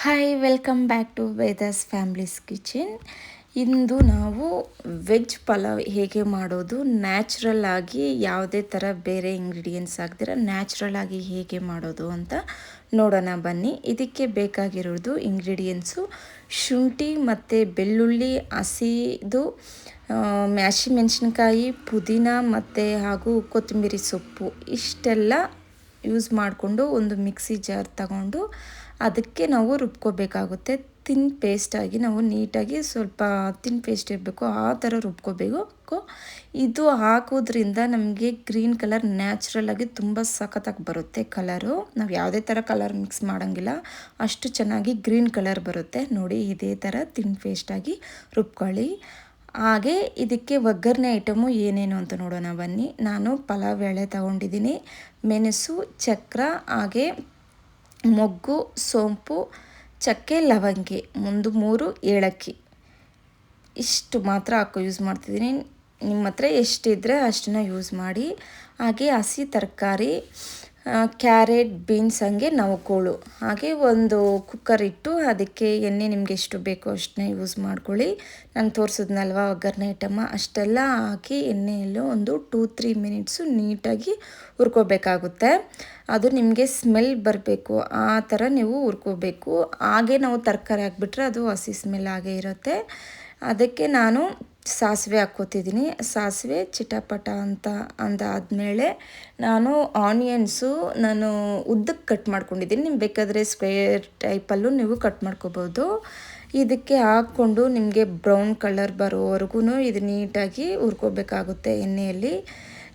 Hi welcome back to Veda's families kitchen. ಇಂದು ನಾವು veg pulao ಹೇಗೆ ಮಾಡೋದು, ನ್ಯಾಚುರಲ್ ಆಗಿ ಯಾವುದೇ ಥರ ಬೇರೆ ಇಂಗ್ರೀಡಿಯೆಂಟ್ಸ್ ಹಾಕ್ದಿರ ನ್ಯಾಚುರಲ್ ಆಗಿ ಹೇಗೆ ಮಾಡೋದು ಅಂತ ನೋಡೋಣ ಬನ್ನಿ. ಇದಕ್ಕೆ ಬೇಕಾಗಿರೋದು ಇಂಗ್ರೀಡಿಯೆಂಟ್ಸು ಶುಂಠಿ ಮತ್ತು ಬೆಳ್ಳುಳ್ಳಿ, ಹಸಿದು ಮೆಣಸಿನ್ಕಾಯಿ, ಪುದೀನ ಮತ್ತು ಹಾಗೂ ಕೊತ್ತಂಬರಿ ಸೊಪ್ಪು ಇಷ್ಟೆಲ್ಲ ಯೂಸ್ ಮಾಡಿಕೊಂಡು ಒಂದು ಮಿಕ್ಸಿ ಜಾರ್ ತಗೊಂಡು ಅದಕ್ಕೆ ನಾವು ರುಬ್ಕೋಬೇಕಾಗುತ್ತೆ. ತಿನ್ ಪೇಸ್ಟಾಗಿ ನಾವು ನೀಟಾಗಿ ಸ್ವಲ್ಪ ತಿನ್ ಪೇಸ್ಟ್ ಇರಬೇಕು, ಆ ಥರ ರುಬ್ಕೋಬೇಕು. ಇದು ಹಾಕೋದ್ರಿಂದ ನಮಗೆ ಗ್ರೀನ್ ಕಲರ್ ನ್ಯಾಚುರಲ್ ಆಗಿ ತುಂಬ ಸಖತ್ತಾಗಿ ಬರುತ್ತೆ ಕಲರು. ನಾವು ಯಾವುದೇ ಥರ ಕಲರ್ ಮಿಕ್ಸ್ ಮಾಡೋಂಗಿಲ್ಲ, ಅಷ್ಟು ಚೆನ್ನಾಗಿ ಗ್ರೀನ್ ಕಲರ್ ಬರುತ್ತೆ. ನೋಡಿ ಇದೇ ಥರ ತಿನ್ ಪೇಸ್ಟಾಗಿ ರುಬ್ಕೊಳ್ಳಿ. ಹಾಗೆ ಇದಕ್ಕೆ ಒಗ್ಗರಣೆ ಐಟಮು ಏನೇನು ಅಂತ ನೋಡೋಣ ಬನ್ನಿ. ನಾನು ಪಲಾವ್ ಎಳೆ ತಗೊಂಡಿದ್ದೀನಿ, ಮೆಣಸು, ಚಕ್ರ, ಹಾಗೆ ಮೊಗ್ಗು, ಸೋಂಪು, ಚಕ್ಕೆ, ಲವಂಗಿ, 3 ಏಲಕ್ಕಿ ಇಷ್ಟು ಮಾತ್ರ ಯೂಸ್ ಮಾಡ್ತಿದ್ದೀನಿ. ನಿಮ್ಮ ಹತ್ರ ಎಷ್ಟಿದ್ರೆ ಅಷ್ಟನ್ನ ಯೂಸ್ ಮಾಡಿ. ಹಾಗೆ ಹಸಿ ತರಕಾರಿ, ಕ್ಯಾರೆಟ್, ಬೀನ್ಸ್, ಹಾಗೆ ನವಕೋಳು, ಹಾಗೆ ಒಂದು ಕುಕ್ಕರ್ ಇಟ್ಟು ಅದಕ್ಕೆ ಎಣ್ಣೆ ನಿಮಗೆ ಎಷ್ಟು ಬೇಕೋ ಅಷ್ಟನ್ನ ಯೂಸ್ ಮಾಡ್ಕೊಳ್ಳಿ. ನಾನು ತೋರಿಸಿದ್ನಲ್ವ ಒಗ್ಗರಣೆ ಐಟಮ ಅಷ್ಟೆಲ್ಲ ಹಾಕಿ ಎಣ್ಣೆಯಲ್ಲೂ ಒಂದು 2-3 ಮಿನಿಟ್ಸು ನೀಟಾಗಿ ಹುರ್ಕೋಬೇಕಾಗುತ್ತೆ. ಅದು ನಿಮಗೆ ಸ್ಮೆಲ್ ಬರಬೇಕು, ಆ ಥರ ನೀವು ಹುರ್ಕೋಬೇಕು. ಹಾಗೆ ನಾವು ತರಕಾರಿ ಹಾಕ್ಬಿಟ್ರೆ ಅದು ಹಸಿ ಸ್ಮೆಲ್ ಆಗೇ ಇರುತ್ತೆ. ಅದಕ್ಕೆ ನಾನು ಸಾಸಿವೆ ಹಾಕ್ಕೋತಿದ್ದೀನಿ. ಸಾಸಿವೆ ಚಿಟಪಟ ಅಂತ ಅಂದಾದಮೇಲೆ ನಾನು ಆನಿಯನ್ಸು ಉದ್ದಕ್ಕೆ ಕಟ್ ಮಾಡ್ಕೊಂಡಿದ್ದೀನಿ. ನಿಮ್ಗೆ ಬೇಕಾದರೆ ಸ್ಕ್ವೇರ್ ಟೈಪಲ್ಲೂ ನೀವು ಕಟ್ ಮಾಡ್ಕೋಬೋದು. ಇದಕ್ಕೆ ಹಾಕ್ಕೊಂಡು ನಿಮಗೆ ಬ್ರೌನ್ ಕಲರ್ ಬರೋವರೆಗೂ ಇದು ನೀಟಾಗಿ ಹುರ್ಕೋಬೇಕಾಗುತ್ತೆ ಎಣ್ಣೆಯಲ್ಲಿ.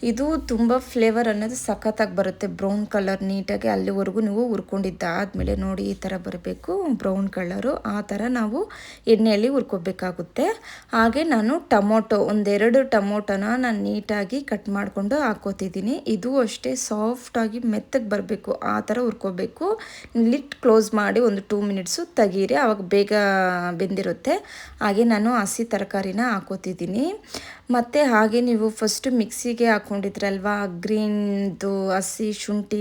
ಇದು ತುಂಬ ಫ್ಲೇವರ್ ಅನ್ನೋದು ಸಖತ್ತಾಗಿ ಬರುತ್ತೆ. ಬ್ರೌನ್ ಕಲರ್ ನೀಟಾಗಿ ಅಲ್ಲಿವರೆಗೂ ನೀವು ಹುರ್ಕೊಂಡಿದ್ದಾದಮೇಲೆ ನೋಡಿ ಈ ಥರ ಬರಬೇಕು ಬ್ರೌನ್ ಕಲರು, ಆ ಥರ ನಾವು ಎಣ್ಣೆಯಲ್ಲಿ ಹುರ್ಕೋಬೇಕಾಗುತ್ತೆ. ಹಾಗೆ ನಾನು ಟೊಮೊಟೊ 1-2 ಟೊಮೊಟೊನ ನಾನು ನೀಟಾಗಿ ಕಟ್ ಮಾಡಿಕೊಂಡು ಹಾಕ್ಕೋತಿದ್ದೀನಿ. ಇದು ಅಷ್ಟೇ ಸಾಫ್ಟಾಗಿ ಮೆತ್ತಗೆ ಬರಬೇಕು, ಆ ಥರ ಹುರ್ಕೋಬೇಕು. ಲಿಟ್ ಕ್ಲೋಸ್ ಮಾಡಿ ಒಂದು 2 ಮಿನಿಟ್ಸು ತೆಗೀರಿ, ಆವಾಗ ಬೇಗ ಬೆಂದಿರುತ್ತೆ. ಹಾಗೆ ನಾನು ಹಸಿ ತರಕಾರಿನ ಹಾಕ್ಕೋತಿದ್ದೀನಿ. ಮತ್ತು ಹಾಗೆ ನೀವು ಫಸ್ಟು ಮಿಕ್ಸಿಗೆ ಹಾಕ್ಕೊಂಡಿದ್ರಲ್ವ ಗ್ರೀನ್ದು ಹಸಿ ಶುಂಠಿ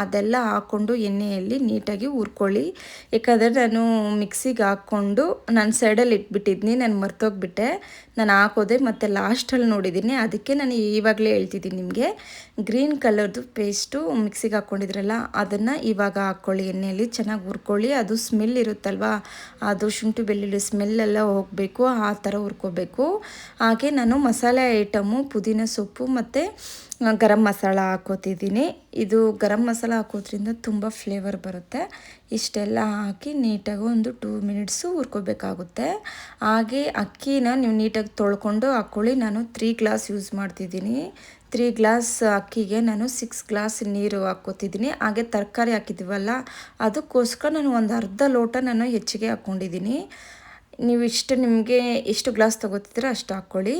ಅದೆಲ್ಲ ಹಾಕ್ಕೊಂಡು ಎಣ್ಣೆಯಲ್ಲಿ ನೀಟಾಗಿ ಹುರ್ಕೊಳ್ಳಿ. ಯಾಕಂದರೆ ನಾನು ಮಿಕ್ಸಿಗೆ ಹಾಕ್ಕೊಂಡು ನಾನು ಸೈಡಲ್ಲಿ ಇಟ್ಬಿಟ್ಟಿದ್ನಿ, ನಾನು ಮರ್ತೋಗ್ಬಿಟ್ಟೆ. ನಾನು ಹಾಕೋದೆ ಮತ್ತು ಲಾಸ್ಟಲ್ಲಿ ನೋಡಿದ್ದೀನಿ, ಅದಕ್ಕೆ ನಾನು ಇವಾಗಲೇ ಹೇಳ್ತಿದ್ದೀನಿ ನಿಮಗೆ. ಗ್ರೀನ್ ಕಲರ್ದು ಪೇಸ್ಟು ಮಿಕ್ಸಿಗೆ ಹಾಕ್ಕೊಂಡಿದ್ರಲ್ಲ ಅದನ್ನು ಇವಾಗ ಹಾಕ್ಕೊಳ್ಳಿ, ಎಣ್ಣೆಯಲ್ಲಿ ಚೆನ್ನಾಗಿ ಹುರ್ಕೊಳ್ಳಿ. ಅದು ಸ್ಮೆಲ್ ಇರುತ್ತಲ್ವ, ಅದು ಶುಂಠಿ ಬೆಳ್ಳುಳ್ಳಿ ಸ್ಮೆಲ್ಲೆಲ್ಲ ಹೋಗಬೇಕು, ಆ ಥರ ಹುರ್ಕೋಬೇಕು. ಹಾಗೆ ನಾನು ಮಸಾಲೆ ಐಟಮು ಪುದೀನ ಸೊಪ್ಪು ಮತ್ತು ಗರಂ ಮಸಾಲ ಹಾಕ್ಕೋತಿದ್ದೀನಿ. ಇದು ಗರಂ ಮಸಾಲ ಹಾಕೋದ್ರಿಂದ ತುಂಬ ಫ್ಲೇವರ್ ಬರುತ್ತೆ. ಇಷ್ಟೆಲ್ಲ ಹಾಕಿ ನೀಟಾಗಿ ಒಂದು 2 ಮಿನಿಟ್ಸು ಹುರ್ಕೋಬೇಕಾಗುತ್ತೆ. ಹಾಗೆ ಅಕ್ಕಿನ ನೀವು ನೀಟಾಗಿ ತೊಳ್ಕೊಂಡು ಹಾಕ್ಕೊಳ್ಳಿ. ನಾನು 3 ಗ್ಲಾಸ್ ಯೂಸ್ ಮಾಡ್ತಿದ್ದೀನಿ. 3 ಗ್ಲಾಸ್ ಅಕ್ಕಿಗೆ ನಾನು 6 ಗ್ಲಾಸ್ ನೀರು ಹಾಕ್ಕೋತಿದ್ದೀನಿ. ಹಾಗೆ ತರಕಾರಿ ಹಾಕಿದ್ದೀವಲ್ಲ ಅದಕ್ಕೋಸ್ಕರ ನಾನು ಒಂದು ಅರ್ಧ ಲೋಟ ನಾನು ಹೆಚ್ಚಿಗೆ ಹಾಕ್ಕೊಂಡಿದ್ದೀನಿ. ನೀವು ನಿಮಗೆ ಎಷ್ಟು ಗ್ಲಾಸ್ ತೊಗೋತಿದ್ದೀರೋ ಅಷ್ಟು ಹಾಕ್ಕೊಳ್ಳಿ.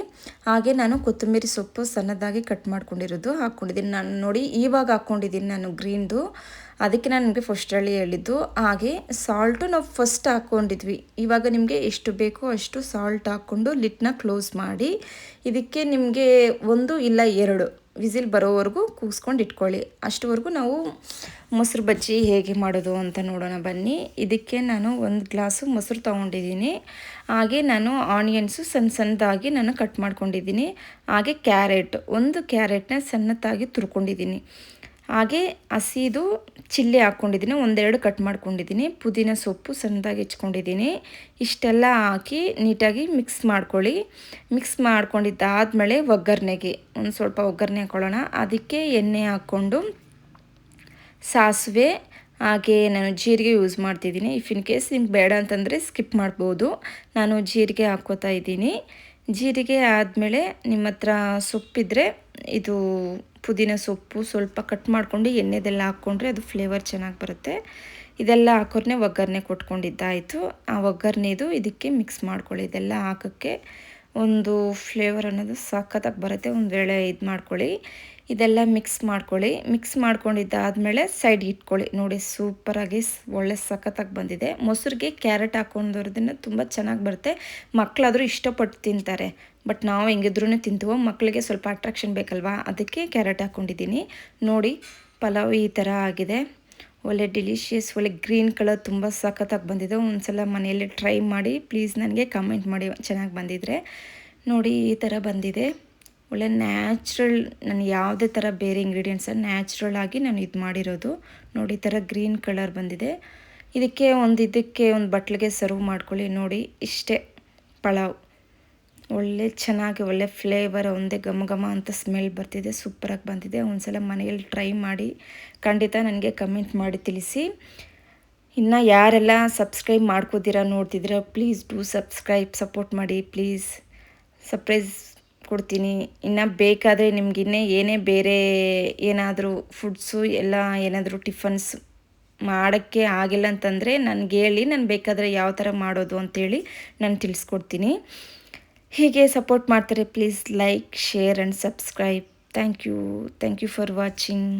ಹಾಗೆ ನಾನು ಕೊತ್ತಂಬರಿ ಸೊಪ್ಪು ಸಣ್ಣದಾಗಿ ಕಟ್ ಮಾಡ್ಕೊಂಡಿರೋದು ಹಾಕ್ಕೊಂಡಿದ್ದೀನಿ. ನಾನು ನೋಡಿ ಇವಾಗ ಹಾಕ್ಕೊಂಡಿದ್ದೀನಿ ನಾನು ಗ್ರೀನ್ದು, ಅದಕ್ಕೆ ನಾನು ನಿಮಗೆ ಫಸ್ಟಲ್ಲಿ ಹೇಳಿದ್ದು. ಹಾಗೆ ಸಾಲ್ಟು ನಾವು ಫಸ್ಟ್ ಹಾಕ್ಕೊಂಡಿದ್ವಿ, ಇವಾಗ ನಿಮಗೆ ಎಷ್ಟು ಬೇಕೋ ಅಷ್ಟು ಸಾಲ್ಟ್ ಹಾಕ್ಕೊಂಡು ಲಿಡ್ನ ಕ್ಲೋಸ್ ಮಾಡಿ ಇದಕ್ಕೆ ನಿಮಗೆ 1 ಇಲ್ಲ 2 ವಿಸಿಲ್ ಬರೋವರೆಗೂ ಕೂಗಿಸ್ಕೊಂಡು ಇಟ್ಕೊಳ್ಳಿ. ಅಷ್ಟುವರೆಗೂ ನಾವು ಮೊಸರು ಬಜ್ಜಿ ಹೇಗೆ ಮಾಡೋದು ಅಂತ ನೋಡೋಣ ಬನ್ನಿ. ಇದಕ್ಕೆ ನಾನು 1 ಗ್ಲಾಸು ಮೊಸರು ತೊಗೊಂಡಿದ್ದೀನಿ. ಹಾಗೆ ನಾನು ಆನಿಯನ್ಸು ಸಣ್ಣದಾಗಿ ನಾನು ಕಟ್ ಮಾಡ್ಕೊಂಡಿದ್ದೀನಿ. ಹಾಗೆ ಒಂದು ಕ್ಯಾರೆಟ್ನ ಸಣ್ಣದಾಗಿ ತುರ್ಕೊಂಡಿದ್ದೀನಿ. ಹಾಗೆ ಹಸಿದು ಚಿಲ್ಲಿ ಹಾಕ್ಕೊಂಡಿದ್ದೀನಿ, 1-2 ಕಟ್ ಮಾಡ್ಕೊಂಡಿದ್ದೀನಿ. ಪುದೀನ ಸೊಪ್ಪು ಸಣ್ಣದಾಗಿ ಹೆಚ್ಕೊಂಡಿದ್ದೀನಿ. ಇಷ್ಟೆಲ್ಲ ಹಾಕಿ ನೀಟಾಗಿ ಮಿಕ್ಸ್ ಮಾಡ್ಕೊಳ್ಳಿ. ಮಿಕ್ಸ್ ಮಾಡ್ಕೊಂಡಿದ್ದಾದಮೇಲೆ ಒಗ್ಗರಣೆಗೆ ಒಂದು ಸ್ವಲ್ಪ ಒಗ್ಗರಣೆ ಹಾಕ್ಕೊಳ್ಳೋಣ. ಅದಕ್ಕೆ ಎಣ್ಣೆ ಹಾಕ್ಕೊಂಡು ಸಾಸಿವೆ, ಹಾಗೆ ನಾನು ಜೀರಿಗೆ ಯೂಸ್ ಮಾಡ್ತಿದ್ದೀನಿ. ಇಫ್ ಇನ್ ಕೇಸ್ ನಿಮ್ಗೆ ಬೇಡ ಅಂತಂದರೆ ಸ್ಕಿಪ್ ಮಾಡ್ಬೋದು. ನಾನು ಜೀರಿಗೆ ಹಾಕ್ಕೋತಾ ಇದ್ದೀನಿ. ಜೀರಿಗೆ ಆದಮೇಲೆ ನಿಮ್ಮ ಹತ್ರ ಸೊಪ್ಪಿದ್ರೆ ಇದು ಪುದೀನ ಸೊಪ್ಪು ಸ್ವಲ್ಪ ಕಟ್ ಮಾಡ್ಕೊಂಡು ಎಣ್ಣೆದೆಲ್ಲ ಹಾಕ್ಕೊಂಡ್ರೆ ಅದು ಫ್ಲೇವರ್ ಚೆನ್ನಾಗಿ ಬರುತ್ತೆ. ಇದೆಲ್ಲ ಹಾಕೋರ್ನೆ ಒಗ್ಗರಣೆ ಕೊಟ್ಕೊಂಡಿದ್ದಾಯಿತು. ಆ ಒಗ್ಗರಣೆದು ಇದಕ್ಕೆ ಮಿಕ್ಸ್ ಮಾಡ್ಕೊಳ್ಳಿ. ಇದೆಲ್ಲ ಹಾಕೋಕ್ಕೆ ಒಂದು ಫ್ಲೇವರ್ ಅನ್ನೋದು ಸಖತ್ತಾಗಿ ಬರುತ್ತೆ. ಒಂದು ವೇಳೆ ಇದು ಮಾಡ್ಕೊಳ್ಳಿ, ಇದೆಲ್ಲ ಮಿಕ್ಸ್ ಮಾಡ್ಕೊಳ್ಳಿ. ಮಿಕ್ಸ್ ಮಾಡ್ಕೊಂಡಿದ್ದಾದಮೇಲೆ ಸೈಡ್ಗೆ ಇಟ್ಕೊಳ್ಳಿ. ನೋಡಿ ಸೂಪರಾಗಿ ಒಳ್ಳೆ ಸಖತ್ತಾಗಿ ಬಂದಿದೆ. ಮೊಸರಿಗೆ ಕ್ಯಾರೆಟ್ ಹಾಕ್ಕೊಂಡೋದ್ರಿಂದ ತುಂಬ ಚೆನ್ನಾಗಿ ಬರುತ್ತೆ. ಮಕ್ಕಳಾದರೂ ಇಷ್ಟಪಟ್ಟು ತಿಂತಾರೆ, ಬಟ್ ನಾವು ಹೆಂಗಿದ್ರೂ ತಿಂತೀವೋ, ಮಕ್ಕಳಿಗೆ ಸ್ವಲ್ಪ ಅಟ್ರಾಕ್ಷನ್ ಬೇಕಲ್ವಾ, ಅದಕ್ಕೆ ಕ್ಯಾರೆಟ್ ಹಾಕ್ಕೊಂಡಿದ್ದೀನಿ. ನೋಡಿ ಪಲಾವ್ ಈ ಥರ ಆಗಿದೆ. ಒಳ್ಳೆ ಡಿಲಿಷಿಯಸ್, ಒಳ್ಳೆ ಗ್ರೀನ್ ಕಲರ್ ತುಂಬ ಸಖತ್ತಾಗಿ ಬಂದಿದೆ. ಒಂದ್ಸಲ ಮನೆಯಲ್ಲೇ ಟ್ರೈ ಮಾಡಿ ಪ್ಲೀಸ್ ನನಗೆ ಕಮೆಂಟ್ ಮಾಡಿ ಚೆನ್ನಾಗಿ ಬಂದಿದ್ರೆ. ನೋಡಿ ಈ ಥರ ಬಂದಿದೆ. ಒಳ್ಳೆ ನ್ಯಾಚುರಲ್, ನಾನು ಯಾವುದೇ ಥರ ಬೇರೆ ಇಂಗ್ರೀಡಿಯೆಂಟ್ಸ್ ನ್ಯಾಚುರಲ್ ಆಗಿ ನಾನು ಇದು ಮಾಡಿರೋದು. ನೋಡಿ ಈ ಥರ ಗ್ರೀನ್ ಕಲರ್ ಬಂದಿದೆ. ಇದಕ್ಕೆ ಒಂದು ಬಟ್ಲಿಗೆ ಸರ್ವ್ ಮಾಡ್ಕೊಳ್ಳಿ. ನೋಡಿ ಇಷ್ಟೇ ಪಲಾವ್. ಒಳ್ಳೆ ಚೆನ್ನಾಗಿ ಒಳ್ಳೆ ಫ್ಲೇವರ್, ಒಂದೇ ಘಮ ಘಮ ಅಂತ ಸ್ಮೆಲ್ ಬರ್ತಿದೆ. ಸೂಪರಾಗಿ ಬಂದಿದೆ. ಒಂದ್ಸಲ ಮನೆಯಲ್ಲಿ ಟ್ರೈ ಮಾಡಿ ಖಂಡಿತ ನನಗೆ ಕಮೆಂಟ್ ಮಾಡಿ ತಿಳಿಸಿ. ಇನ್ನು ಯಾರೆಲ್ಲ ಸಬ್ಸ್ಕ್ರೈಬ್ ಮಾಡ್ಕೋತೀರಾ ನೋಡ್ತಿದ್ದೀರಾ, ಪ್ಲೀಸ್ ಡೂ ಸಬ್ಸ್ಕ್ರೈಬ್, ಸಪೋರ್ಟ್ ಮಾಡಿ ಪ್ಲೀಸ್. ಸರ್ಪ್ರೈಸ್ ಕೊಡ್ತೀನಿ. ಇನ್ನು ಬೇಕಾದರೆ ನಿಮ್ಗೆ ಏನೇ ಬೇರೆ ಏನಾದರೂ ಫುಡ್ಸು ಎಲ್ಲ ಏನಾದರೂ ಟಿಫನ್ಸ್ ಮಾಡೋಕ್ಕೆ ಆಗಿಲ್ಲ ಅಂತಂದರೆ ನನಗೆ ಹೇಳಿ, ನಾನು ಬೇಕಾದರೆ ಯಾವ ಥರ ಮಾಡೋದು ಅಂತೇಳಿ ನಾನು ತಿಳಿಸ್ಕೊಡ್ತೀನಿ. ಹೀಗೆ ಸಪೋರ್ಟ್ ಮಾಡ್ತಾರೆ. Please like, share and subscribe. Thank you for watching.